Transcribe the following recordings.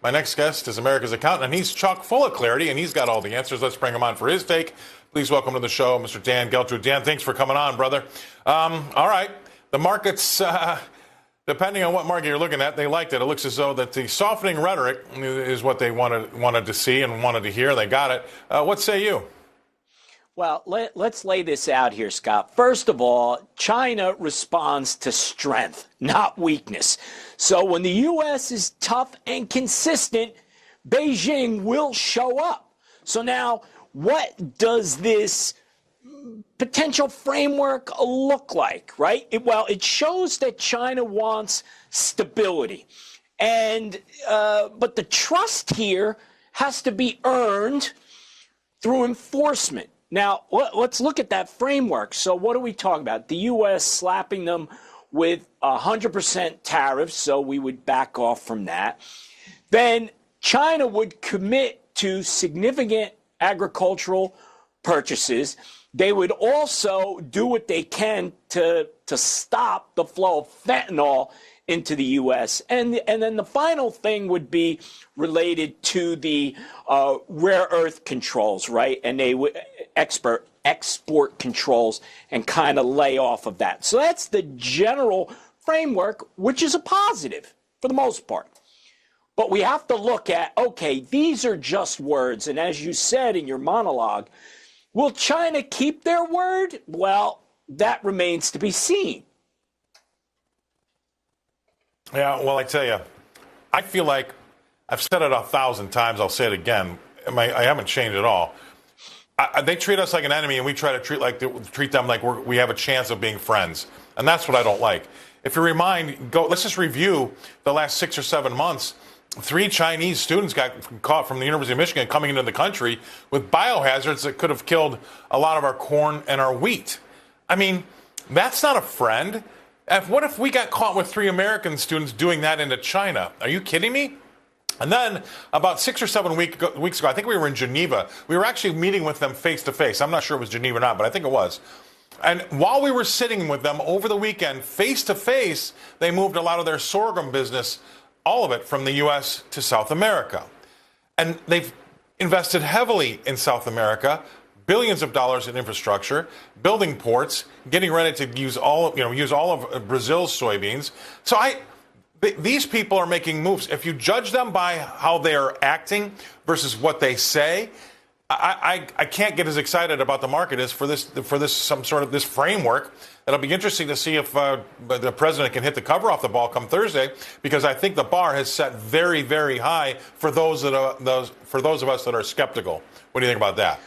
My next guest is America's accountant, and he's chock full of clarity, and he's got all the answers. Let's bring him on for his take. Please welcome to the show, Mr. Dan Geltrude. Dan, thanks for coming on, brother. All right. The markets, depending on what market you're looking at, they liked it. It looks as though that the softening rhetoric is what they wanted to see and wanted to hear. They got it. What say you? Well, let's lay this out here, Scott. First of all, China responds to strength, not weakness. So when the U.S. is tough and consistent, Beijing will show up. So now, what does this potential framework look like, right? It shows that China wants stability. And but the trust here has to be earned through enforcement. Now, let's look at that framework. So what are we talking about? The U.S. slapping them with 100% tariffs, so we would back off from that. Then China would commit to significant agricultural purchases. They would also do what they can to stop the flow of fentanyl into the U.S. And then the final thing would be related to the rare earth controls, right? And they would export controls and kind of lay off of that. So that's the general framework, which is a positive for the most part. But we have to look at, okay, these are just words. And as you said in your monologue, will China keep their word? Well, that remains to be seen. Yeah, well, I tell you, I feel like I've said it 1,000 times. I'll say it again. I haven't changed at all. They treat us like an enemy, and we try to treat them like we have a chance of being friends. And that's what I don't like. If you let's just review the last 6 or 7 months. 3 Chinese students got caught from the University of Michigan coming into the country with biohazards that could have killed a lot of our corn and our wheat. I mean, that's not a friend. What if we got caught with 3 American students doing that into China? Are you kidding me? And then about 6 or 7 weeks ago, I think we were in Geneva. We were actually meeting with them face to face. I'm not sure it was Geneva or not, but I think it was. And while we were sitting with them over the weekend, face to face, they moved a lot of their sorghum business, all of it from the U.S. to South America. And they've invested heavily in South America, billions of dollars in infrastructure, building ports, getting ready to use all of Brazil's soybeans. So these people are making moves. If you judge them by how they are acting versus what they say, I can't get as excited about the market as for this some sort of this framework. It'll be interesting to see if the president can hit the cover off the ball come Thursday, because I think the bar has set very, very high for those of us that are skeptical. What do you think about that?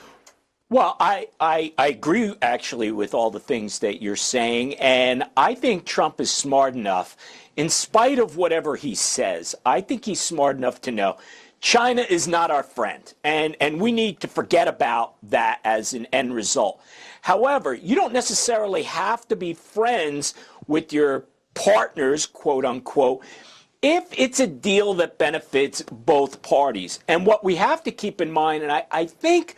Well, I agree actually with all the things that you're saying, and I think Trump is smart enough, in spite of whatever he says, I think he's smart enough to know China is not our friend, and we need to forget about that as an end result. However, you don't necessarily have to be friends with your partners, quote unquote, if it's a deal that benefits both parties. And what we have to keep in mind, and I think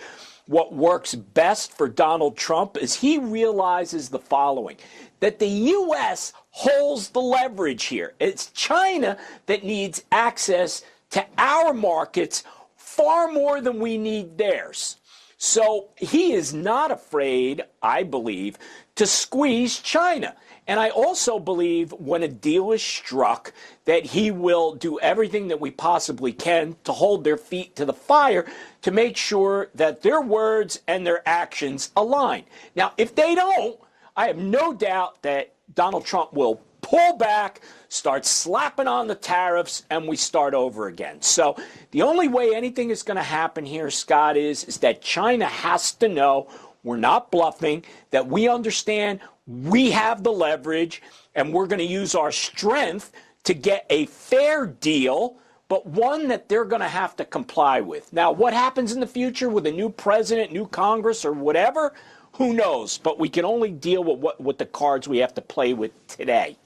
what works best for Donald Trump is he realizes the following, that the U.S. holds the leverage here. It's China that needs access to our markets far more than we need theirs. So he is not afraid, I believe, to squeeze China. And I also believe when a deal is struck that he will do everything that we possibly can to hold their feet to the fire to make sure that their words and their actions align. Now, if they don't, I have no doubt that Donald Trump will pull back, start slapping on the tariffs, and we start over again. So the only way anything is going to happen here, Scott, is that China has to know we're not bluffing, that we understand we have the leverage, and we're going to use our strength to get a fair deal, but one that they're going to have to comply with. Now, what happens in the future with a new president, new Congress, or whatever, who knows? But we can only deal with the cards we have to play with today.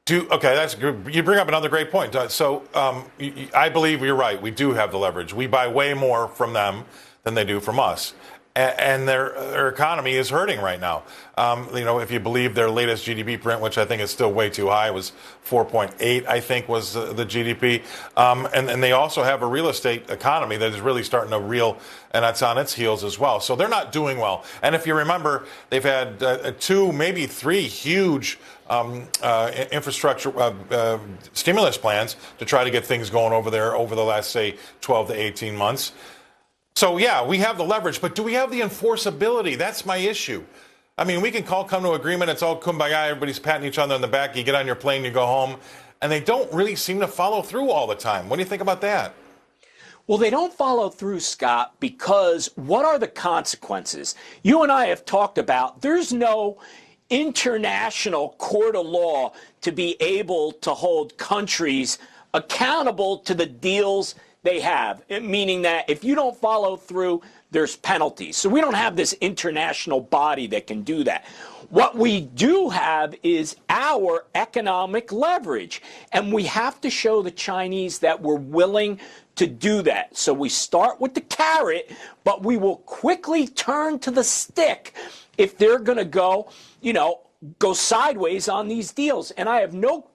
Okay, that's good. You bring up another great point. I believe you're right. We do have the leverage. We buy way more from them than they do from us. and their economy is hurting right now. If you believe their latest GDP print, which I think is still way too high, was 4.8, I think, was the GDP. And they also have a real estate economy that is really starting to reel, and that's on its heels as well. So they're not doing well. And if you remember, they've had 2, maybe 3 huge infrastructure stimulus plans to try to get things going over there over the last, say, 12 to 18 months. So, yeah, we have the leverage, but do we have the enforceability? That's my issue. I mean, we can come to agreement. It's all kumbaya. Everybody's patting each other on the back. You get on your plane, you go home. And they don't really seem to follow through all the time. What do you think about that? Well, they don't follow through, Scott, because what are the consequences? You and I have talked about there's no international court of law to be able to hold countries accountable to the deals they have, meaning that if you don't follow through, there's penalties. So we don't have this international body that can do that. What we do have is our economic leverage, and we have to show the Chinese that we're willing to do that. So we start with the carrot, but we will quickly turn to the stick if they're going to go sideways on these deals. And I have no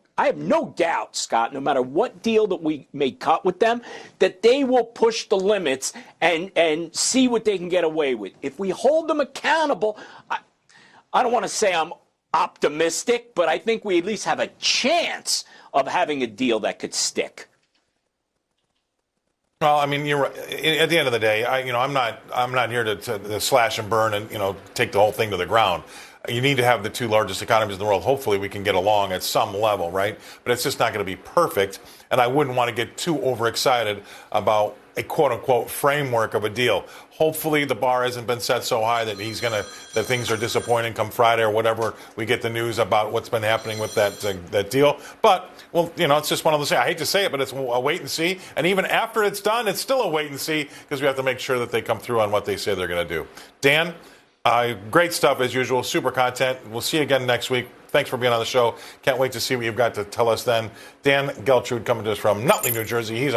doubt, Scott, no matter what deal that we may cut with them, that they will push the limits and see what they can get away with. If we hold them accountable, I don't want to say I'm optimistic, but I think we at least have a chance of having a deal that could stick. Well, I mean, you're right. At the end of the day, I'm not here to slash and burn and take the whole thing to the ground. You need to have the 2 largest economies in the world. Hopefully we can get along at some level, right? But it's just not going to be perfect. And I wouldn't want to get too overexcited about a quote-unquote framework of a deal. Hopefully the bar hasn't been set so high that that things are disappointing come Friday or whatever. We get the news about what's been happening with that deal. But, well, it's just one of those things. I hate to say it, but it's a wait and see. And even after it's done, it's still a wait and see because we have to make sure that they come through on what they say they're going to do. Dan? Great stuff as usual. Super content. We'll see you again next week. Thanks for being on the show. Can't wait to see what you've got to tell us then. Dan Geltrude coming to us from Nutley, New Jersey. He's